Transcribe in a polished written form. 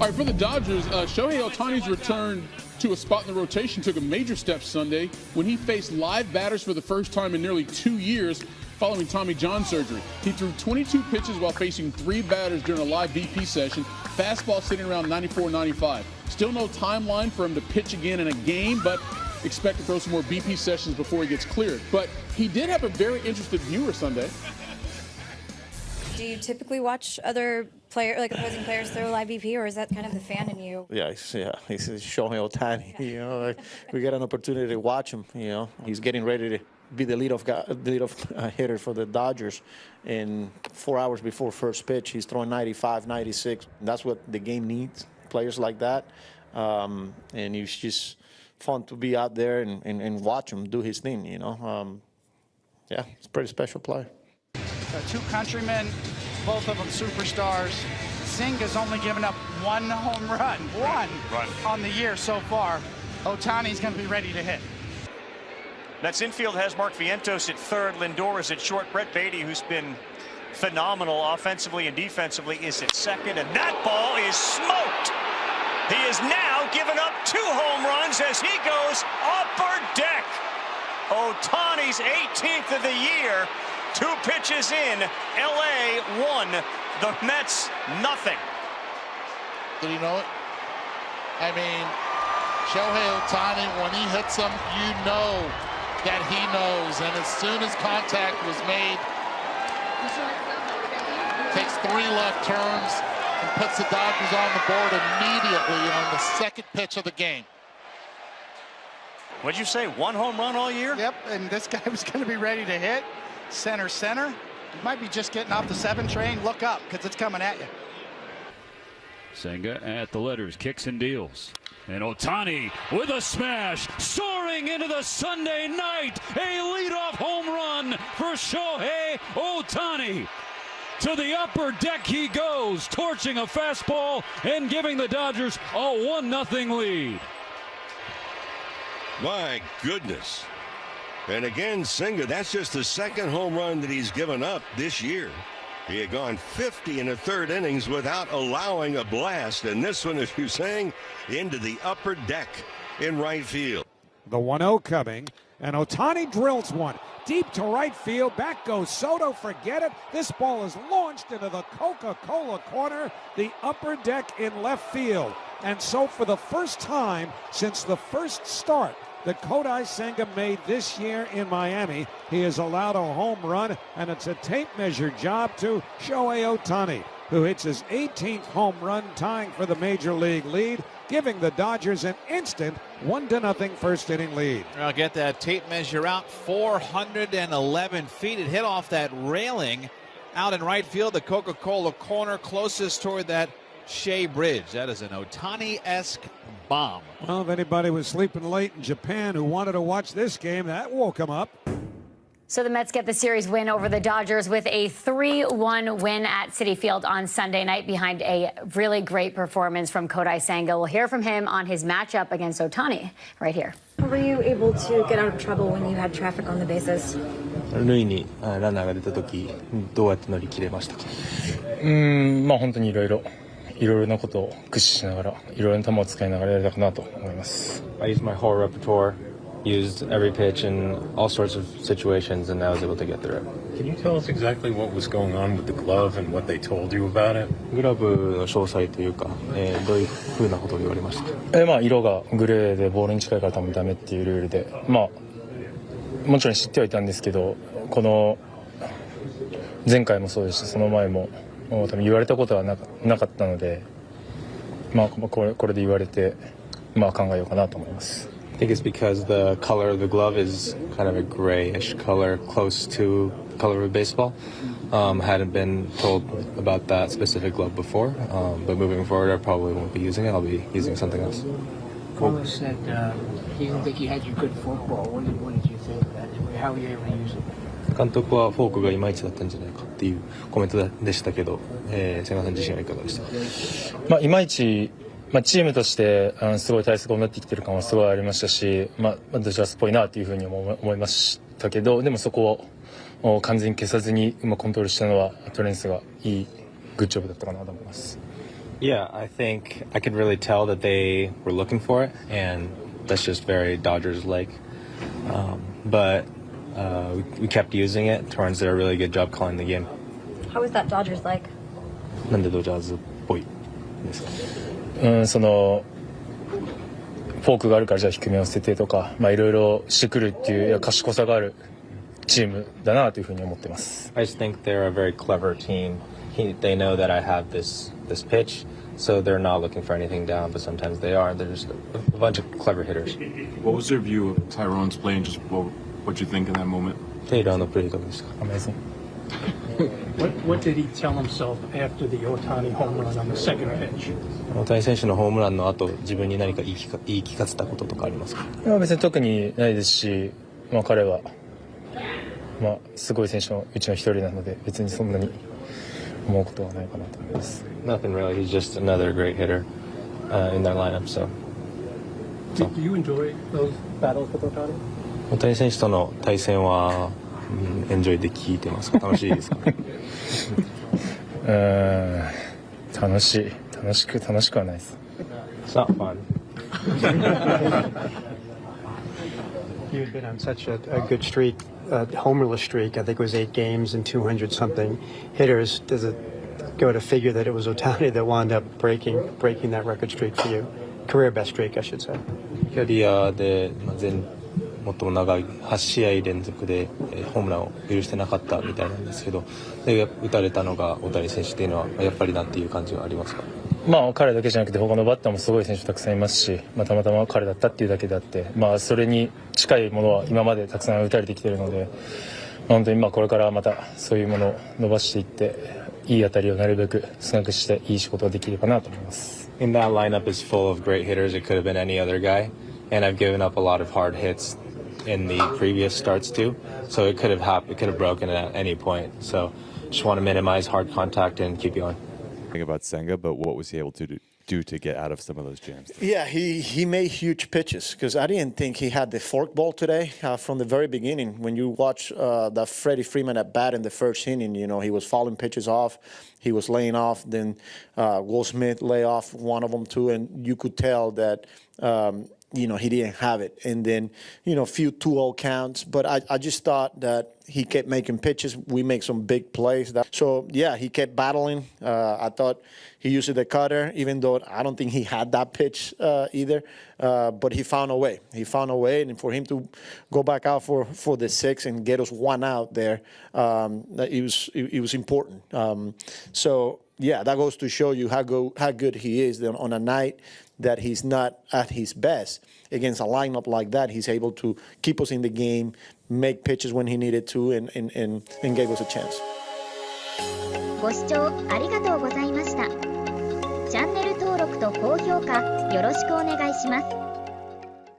All right, for the Dodgers, Shohei Ohtani's return to a spot in the rotation took a major step Sunday when he faced live batters for the first time in nearly 2 years following Tommy John surgery. He threw 22 pitches while facing 3 batters during a live BP session, fastball sitting around 94-95. Still no timeline for him to pitch again in a game, but expect to throw some more BP sessions before he gets cleared. But he did have a very interested viewer Sunday. Do you typically watch other opposing players throw live BP, or is that kind of the fan in you? Yeah, he's Shohei Ohtani. You know, we get an opportunity to watch him. You know, he's getting ready to be the leadoff hitter for the Dodgers. And 4 hours before first pitch, he's throwing 95, 96. That's what the game needs, players like that. And it's just fun to be out there and watch him do his thing. You know, yeah, it's a pretty special player. 2 countrymen, both of them superstars. Senga's only given up 1 home run, one on the year so far. Ohtani's going to be ready to hit. Mets infield has Mark Vientos at third. Lindor is at short. Brett Beatty, who's been phenomenal offensively and defensively, is at second. And that ball is smoked. He has now given up 2 home runs as he goes upper deck. Ohtani's 18th of the year. 2 pitches in, LA 1, the Mets nothing. Did he know it? I mean, Shohei Ohtani, when he hits them, you know that he knows. And as soon as contact was made, takes 3 left turns and puts the Dodgers on the board immediately on the second pitch of the game. What'd you say, 1 home run all year? Yep, and this guy was going to be ready to hit. Center. You might be just getting off the 7 train. Look up, because it's coming at you. Senga at the letters, kicks and deals. And Ohtani with a smash, soaring into the Sunday night. A leadoff home run for Shohei Ohtani. To the upper deck he goes, torching a fastball and giving the Dodgers a 1-0 lead. My goodness. And again, Senga, that's just the 2nd home run that he's given up this year. He had gone 50 in the 3rd innings without allowing a blast. And this one, as you're saying, into the upper deck in right field. The 1-0 coming, and Ohtani drills one deep to right field. Back goes Soto. Forget it. This ball is launched into the Coca-Cola corner, the upper deck in left field. And so for the first time since the first start that Kodai Senga made this year in Miami, he has allowed a home run, and it's a tape measure job to Shohei Ohtani, who hits his 18th home run, tying for the major league lead, giving the Dodgers an instant 1-0 first inning lead. I'll get that tape measure out. 411 feet. It hit off that railing out in right field, the Coca-Cola corner, closest toward that Shea Bridge. That is an Ohtani-esque bomb. Well, if anybody was sleeping late in Japan who wanted to watch this game, that woke them up. So the Mets get the series win over the Dodgers with a 3-1 win at Citi Field on Sunday night behind a really great performance from Kodai Senga. We'll hear from him on his matchup against Ohtani right here. How were you able to get out of trouble when you had traffic on the bases? 塁にランナーが出た時どうやって乗り切れましたか？まあ本当にいろいろなことを駆使しながら、いろいろな球を使いながらやれたかなと思います。I used my whole repertoire, used every pitch in all sorts of situations, and I was able to get through it. Can you tell us exactly what was going on with the glove and what they told you about it? グラブの詳細というか、どういうふうなことを言われました？まあ色がグレーでボールに近いから多分ダメっていうルールで、まあもちろん知ってはいたんですけど、この前回もそうですし、その前も多分言われたことはなかったので、まあこれで言われて、まあ考えようかなと思います。I think it's because the color of the glove is kind of a grayish color, close to the color of baseball. Hadn't been told about that specific glove before, but moving forward, I probably won't be using it. I'll be using something else. Carlos said he didn't think he had your good football. What did you think of that? How were you able to use it? 監督はフォークがいまいちだったんじゃないかっていうコメントでしたけど、千賀さん自身はいかがでしたか？まあいまいち、チームとしてすごい対策をなってきてる感はすごいありましたし、ドジャースっぽいなというふうに思いましたけど、でもそこを完全に消さずにコントロールしたのはトレンスがいいグッジョブだったかなと思います。Yeah, I think I could really tell that they were looking for it, and that's just very Dodgers-like. But we kept using it. Torrance did a really good job calling the game. How was that Dodgers-like? なんでドジャーズっぽいですか？そのフォークがあるからじゃあ低めを捨ててとか、いろいろしてくるっていう賢さがあるチームだなというふうに思ってます。I just think they're a very clever team. They know that I have this pitch, so they're not looking for anything down, but sometimes they are. They're just a bunch of clever hitters. What was their view of Tyrone's play and just what you think in that moment? テイラーのプレーいかがですか？Amazing. What did he tell himself after the Ohtani home run on the second pitch? 大谷選手のホームランの後、自分に何か言い聞かせたこととかありますか？別に特にないですし、彼はすごい選手のうちの一人なので別にそんなに思うことはないかなと思います。Nothing really. He's just another great hitter in their lineup. So. Do you enjoy those battles with Ohtani? 大谷選手との対戦はエンジョイで聞いてますか？楽しいですか？楽しくはないです。It's not fun. You've been on such a good streak, homerless streak. I think it was 8 games and 200 something hitters. Does it go to figure that it was Ohtani that wound up breaking that record streak for you? Career best streak, I should say. キャリアで最も長い8試合連続でホームランを許してなかったみたいなんですけど、で打たれたのが大谷選手っていうのはやっぱりなんていう感じはありますか？彼だけじゃなくて他のバッターもすごい選手たくさんいますし、たまたま彼だったっていうだけであって、それに近いものは今までたくさん打たれてきているので、本当にこれからまたそういうものを伸ばしていっていい当たりをなるべく少なくしていい仕事ができればなと思います。In that lineup is full of great hitters. It could have been any other guy, and I've given up a lot of hard hits in the previous starts too. So it could have happened. It could have broken at any point. So just want to minimize hard contact and keep going. Think about Senga, but what was he able to do to get out of some of those jams? Yeah, he made huge pitches because I didn't think he had the fork ball today from the very beginning. When you watch the Freddie Freeman at bat in the first inning, he was fouling pitches off. He was laying off. Then Will Smith lay off one of them too, and you could tell that he didn't have it. And then, a few 2-0 counts. But I just thought that he kept making pitches. We make some big plays. So, yeah, he kept battling. I thought he used the cutter, even though I don't think he had that pitch either. But he found a way. And for him to go back out for the 6th and get us 1 out there, it was important. So, yeah, that goes to show you how good he is on a night that he's not at his best. Against a lineup like that, he's able to keep us in the game, make pitches when he needed to, and gave us a chance. ご視聴ありがとうございました。チャンネル登録と高評価よろしくお願いします。